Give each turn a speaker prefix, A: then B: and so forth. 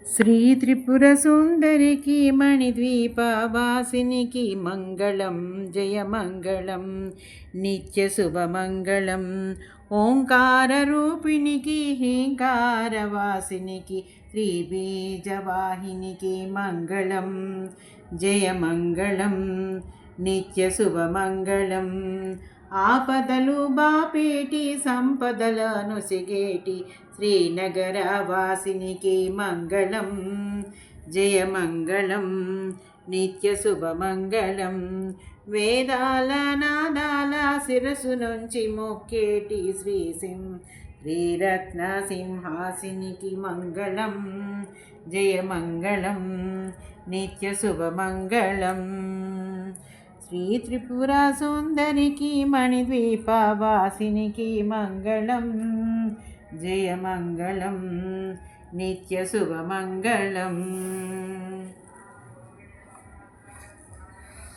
A: శ్రీ త్రిపుర సుందరికి మణిద్వీపవాసినికి మంగళం జయమంగళం నిత్య శుభమంగళం ఓంకార రూపిణికి హీంకారవాసినికి త్రిబీజవాహినికి మంగళం జయమంగళం నిత్య శుభమంగళం ఆపదలు బాపేటి సంపదలను సిగేటి శ్రీనగర వాసినికి మంగళం జయమంగళం నిత్య శుభమంగళం వేదాల నాదాల శిరసు నుంచి మొక్కేటి శ్రీరత్న సింహాసినికి మంగళం జయమంగళం నిత్య శుభమంగళం శ్రీ త్రిపుర సుందరికి మణిద్వీపవాసినికి మంగళం జయమంగళం నిత్య శుభమంగళం.